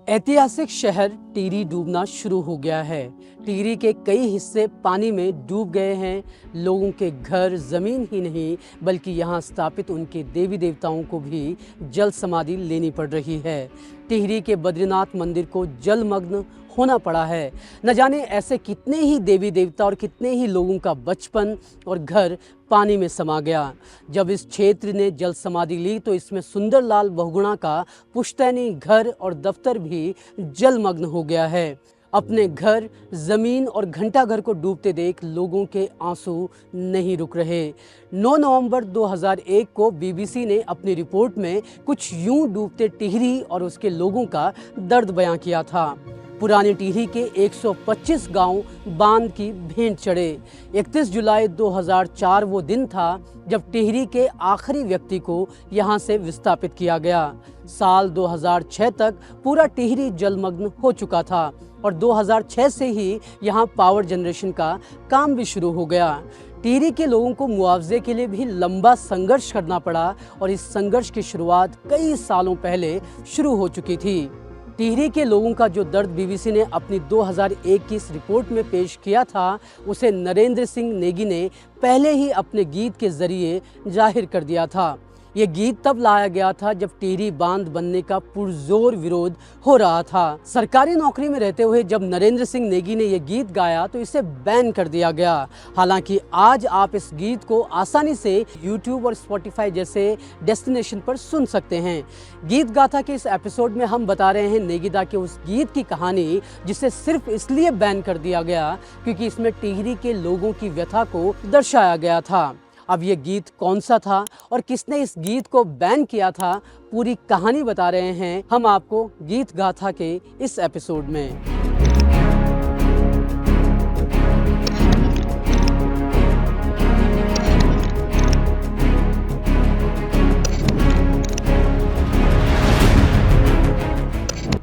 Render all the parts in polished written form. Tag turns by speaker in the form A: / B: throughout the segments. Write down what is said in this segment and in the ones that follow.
A: ऐतिहासिक शहर टिहरी डूबना शुरू हो गया है। टिहरी के कई हिस्से पानी में डूब गए हैं। लोगों के घर, जमीन ही नहीं बल्कि यहाँ स्थापित उनके देवी देवताओं को भी जल समाधि लेनी पड़ रही है। टिहरी के बद्रीनाथ मंदिर को जलमग्न होना पड़ा है। न जाने ऐसे कितने ही देवी देवता और कितने ही लोगों का बचपन और घर पानी में समा गया। जब इस क्षेत्र ने जल समाधि ली तो इसमें सुंदरलाल बहुगुणा का पुश्तैनी घर और दफ्तर भी जलमग्न हो गया है। अपने घर, जमीन और घंटाघर को डूबते देख लोगों के आंसू नहीं रुक रहे। 9 नवंबर 2001 को बीबीसी ने अपनी रिपोर्ट में कुछ यूं डूबते टिहरी और उसके लोगों का दर्द बयां किया था। पुरानी टिहरी के 125 गांव बांध की भेंट चढ़े। 31 जुलाई 2004 वो दिन था जब टिहरी के आखिरी व्यक्ति को यहां से विस्थापित किया गया। साल 2006 तक पूरा टिहरी जलमग्न हो चुका था और 2006 से ही यहां पावर जनरेशन का काम भी शुरू हो गया। टिहरी के लोगों को मुआवजे के लिए भी लंबा संघर्ष करना पड़ा और इस संघर्ष की शुरुआत कई सालों पहले शुरू हो चुकी थी। टिहरी के लोगों का जो दर्द बीबीसी ने अपनी 2001 की इस रिपोर्ट में पेश किया था, उसे नरेंद्र सिंह नेगी ने पहले ही अपने गीत के जरिए जाहिर कर दिया था। ये गीत तब लाया गया था जब टिहरी बांध बनने का पुरजोर विरोध हो रहा था। सरकारी नौकरी में रहते हुए जब नरेंद्र सिंह नेगी ने ये गीत गाया तो इसे बैन कर दिया गया। हालांकि आज आप इस गीत को आसानी से YouTube और Spotify जैसे डेस्टिनेशन पर सुन सकते हैं। गीत गाथा के इस एपिसोड में हम बता रहे हैं नेगीदा के उस गीत की कहानी जिसे सिर्फ इसलिए बैन कर दिया गया क्योंकि इसमें टिहरी के लोगों की व्यथा को दर्शाया गया था। अब ये गीत कौन सा था और किसने इस गीत को बैन किया था, पूरी कहानी बता रहे हैं हम आपको गीत गाथा के इस एपिसोड में।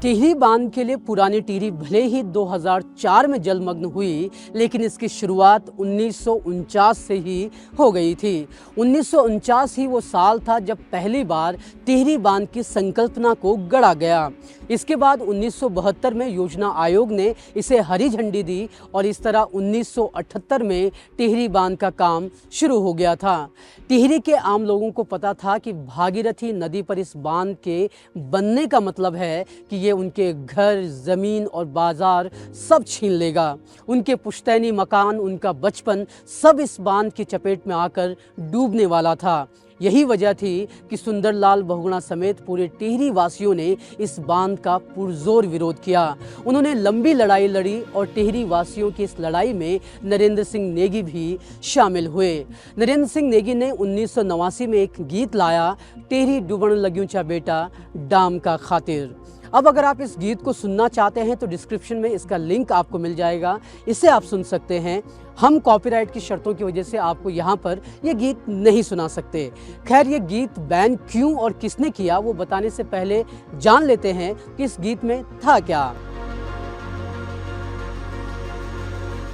A: टिहरी बांध के लिए पुरानी टिहरी भले ही 2004 में जलमग्न हुई, लेकिन इसकी शुरुआत 1949 से ही हो गई थी। 1949 ही वो साल था जब पहली बार टिहरी बांध की संकल्पना को गढ़ा गया। इसके बाद 1972 में योजना आयोग ने इसे हरी झंडी दी और इस तरह 1978 में टिहरी बांध का काम शुरू हो गया था। टिहरी के आम लोगों को पता था कि भागीरथी नदी पर इस बांध के बनने का मतलब है कि ये उनके घर, जमीन और बाजार सब छीन लेगा। उनके पुश्तैनी मकान, उनका बचपन सब इस बांध की चपेट में आकर डूबने वाला था। यही वजह थी कि सुंदरलाल बहुगुणा समेत पूरे टिहरी वासियों ने इस बांध का पुरजोर विरोध किया। उन्होंने लंबी लड़ाई लड़ी और टिहरी वासियों की इस लड़ाई में नरेंद्र सिंह नेगी भी शामिल हुए। नरेंद्र सिंह नेगी ने 1989 में एक गीत लाया, टिहरी डूबण लग्यूं चा बेटा डाम का खातिर। अब अगर आप इस गीत को सुनना चाहते हैं तो डिस्क्रिप्शन में इसका लिंक आपको मिल जाएगा, इसे आप सुन सकते हैं। हम कॉपीराइट की शर्तों की वजह से आपको यहाँ पर ये गीत नहीं सुना सकते। खैर, ये गीत बैन क्यों और किसने किया वो बताने से पहले जान लेते हैं कि इस गीत में था क्या।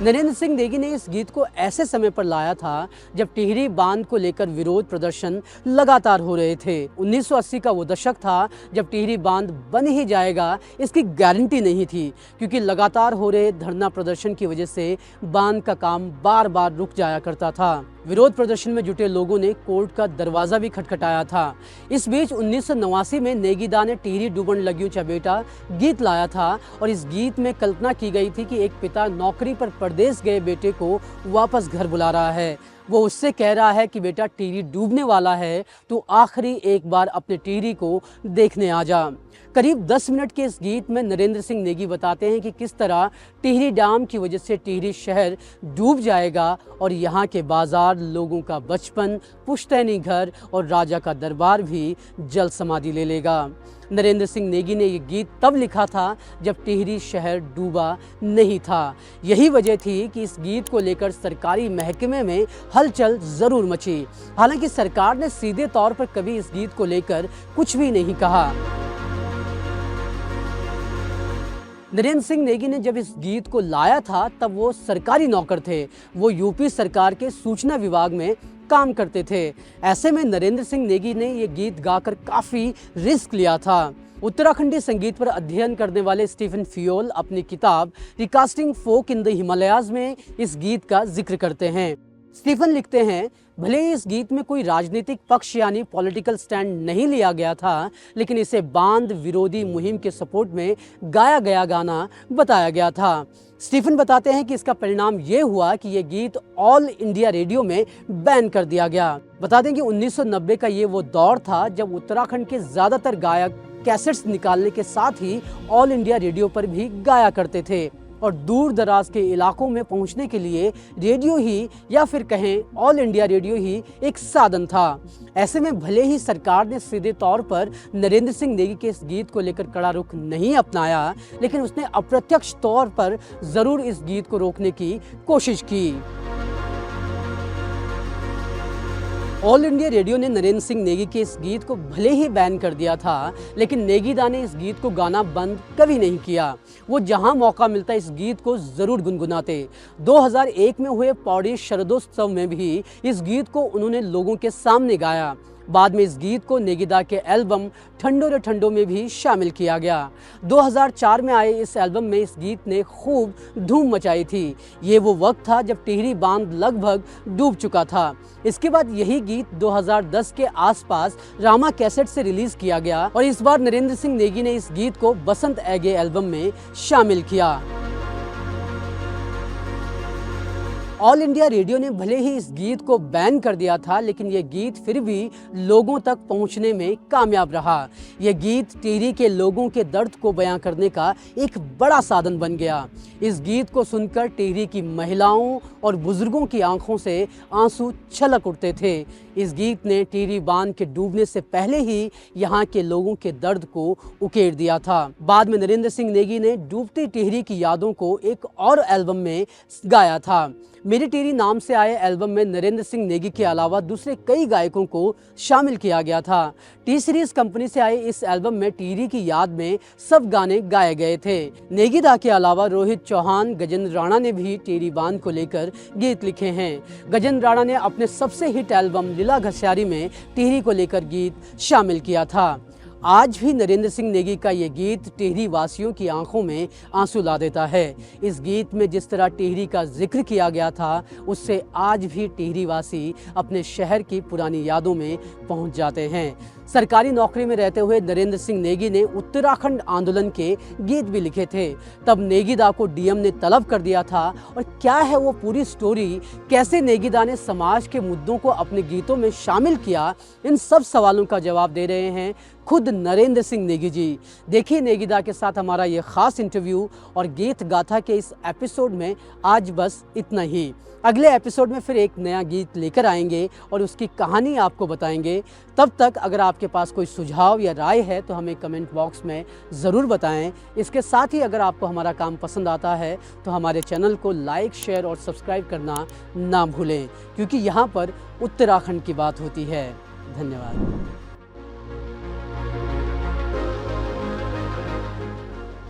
A: नरेंद्र सिंह नेगी ने इस गीत को ऐसे समय पर लाया था जब टिहरी बांध को लेकर विरोध प्रदर्शन लगातार हो रहे थे। 1980 का वो दशक था जब टिहरी बांध बन ही जाएगा इसकी गारंटी नहीं थी, क्योंकि लगातार हो रहे धरना प्रदर्शन की वजह से बांध का काम बार बार रुक जाया करता था। विरोध प्रदर्शन में जुटे लोगों ने कोर्ट का दरवाजा भी खटखटाया था। इस बीच 1989 में नेगीदा ने टिहरी डूबण लग्यूं चा बेटा गीत लाया था और इस गीत में कल्पना की गई थी कि एक पिता नौकरी पर परदेश गए बेटे को वापस घर बुला रहा है। वो उससे कह रहा है कि बेटा टिहरी डूबने वाला है, तो आखिरी एक बार अपने टिहरी को देखने आ जा। करीब 10 मिनट के इस गीत में नरेंद्र सिंह नेगी बताते हैं कि किस तरह टिहरी डैम की वजह से टिहरी शहर डूब जाएगा और यहाँ के बाजार, लोगों का बचपन, पुश्तैनी घर और राजा का दरबार भी जल समाधि ले लेगा। नरेंद्र सिंह नेगी ने ये गीत तब लिखा था जब टिहरी शहर डूबा नहीं था। यही वजह थी कि इस गीत को लेकर सरकारी महकमे में हलचल जरूर मची। हालांकि सरकार ने सीधे तौर पर कभी इस गीत को लेकर कुछ भी नहीं कहा। नरेंद्र सिंह नेगी ने जब इस गीत को लाया था तब वो सरकारी नौकर थे। वो यूपी सरकार के सूचना विभाग में काम करते थे। ऐसे में नरेंद्र सिंह नेगी ने ये गीत गाकर काफ़ी रिस्क लिया था। उत्तराखंडी संगीत पर अध्ययन करने वाले स्टीफन फियोल अपनी किताब recasting folk in the Himalayas में इस गीत का जिक्र करते हैं। स्टीफन लिखते हैं, भले ही इस गीत में कोई राजनीतिक पक्ष यानी पॉलिटिकल स्टैंड नहीं लिया गया था, लेकिन इसे बांध विरोधी मुहिम के सपोर्ट में गाया गया गाना बताया गया था। स्टीफन बताते हैं कि इसका परिणाम ये हुआ कि ये गीत ऑल इंडिया रेडियो में बैन कर दिया गया। बता दें कि 1990 का ये वो दौर था जब उत्तराखंड के ज़्यादातर गायक कैसेट्स निकालने के साथ ही ऑल इंडिया रेडियो पर भी गाया करते थे और दूर दराज के इलाकों में पहुंचने के लिए रेडियो ही या फिर कहें ऑल इंडिया रेडियो ही एक साधन था। ऐसे में भले ही सरकार ने सीधे तौर पर नरेंद्र सिंह नेगी के इस गीत को लेकर कड़ा रुख नहीं अपनाया, लेकिन उसने अप्रत्यक्ष तौर पर जरूर इस गीत को रोकने की कोशिश की। ऑल इंडिया रेडियो ने नरेंद्र सिंह नेगी के इस गीत को भले ही बैन कर दिया था, लेकिन नेगी दा ने इस गीत को गाना बंद कभी नहीं किया। वो जहां मौका मिलता इस गीत को जरूर गुनगुनाते। 2001 में हुए पौड़ी शरदोत्सव में भी इस गीत को उन्होंने लोगों के सामने गाया। बाद में इस गीत को नेगी दा के एल्बम ठंडो रे ठंडो में भी शामिल किया गया। 2004 में आए इस एल्बम में इस गीत ने खूब धूम मचाई थी। ये वो वक्त था जब टिहरी बांध लगभग डूब चुका था। इसके बाद यही गीत 2010 के आसपास रामा कैसेट से रिलीज किया गया और इस बार नरेंद्र सिंह नेगी ने इस गीत को बसंत ऐगे एल्बम में शामिल किया। ऑल इंडिया रेडियो ने भले ही इस गीत को बैन कर दिया था, लेकिन यह गीत फिर भी लोगों तक पहुंचने में कामयाब रहा। यह गीत टिहरी के लोगों के दर्द को बयां करने का एक बड़ा साधन बन गया। इस गीत को सुनकर टिहरी की महिलाओं और बुजुर्गों की आंखों से आंसू छलक उठते थे। इस गीत ने टिहरी बांध के डूबने से पहले ही यहाँ के लोगों के दर्द को उकेर दिया था। बाद में नरेंद्र सिंह नेगी ने डूबती टिहरी की यादों को एक और एल्बम में गाया था। मेरी टिहरी नाम से आए एल्बम में नरेंद्र सिंह नेगी के अलावा दूसरे कई गायकों को शामिल किया गया था। टी सीरीज कंपनी से आए इस एल्बम में टिहरी की याद में सब गाने गाए गए थे। नेगी दा के अलावा रोहित चौहान, गजेंद्र राणा ने भी टिहरी बांध को लेकर गीत लिखे हैं। गजेंद्र राणा ने अपने सबसे हिट एल्बम लीला घस्यारी में टिहरी को लेकर गीत शामिल किया था। आज भी नरेंद्र सिंह नेगी का ये गीत टिहरी वासियों की आंखों में आंसू ला देता है। इस गीत में जिस तरह टिहरी का जिक्र किया गया था, उससे आज भी टिहरी वासी अपने शहर की पुरानी यादों में पहुंच जाते हैं। सरकारी नौकरी में रहते हुए नरेंद्र सिंह नेगी ने उत्तराखंड आंदोलन के गीत भी लिखे थे। तब नेगी दा को डीएम ने तलब कर दिया था। और क्या है वो पूरी स्टोरी, कैसे नेगी दा ने समाज के मुद्दों को अपने गीतों में शामिल किया, इन सब सवालों का जवाब दे रहे हैं खुद नरेंद्र सिंह नेगी जी। देखिए नेगी दा के साथ हमारा ये खास इंटरव्यू और गीत गाथा के इस एपिसोड में आज बस इतना ही। अगले एपिसोड में फिर एक नया गीत लेकर आएंगे और उसकी कहानी आपको बताएंगे। तब तक अगर आपके पास कोई सुझाव या राय है तो हमें कमेंट बॉक्स में ज़रूर बताएं। इसके साथ ही अगर आपको हमारा काम पसंद आता है तो हमारे चैनल को लाइक, शेयर और सब्सक्राइब करना ना भूलें, क्योंकि यहाँ पर उत्तराखंड की बात होती है। धन्यवाद।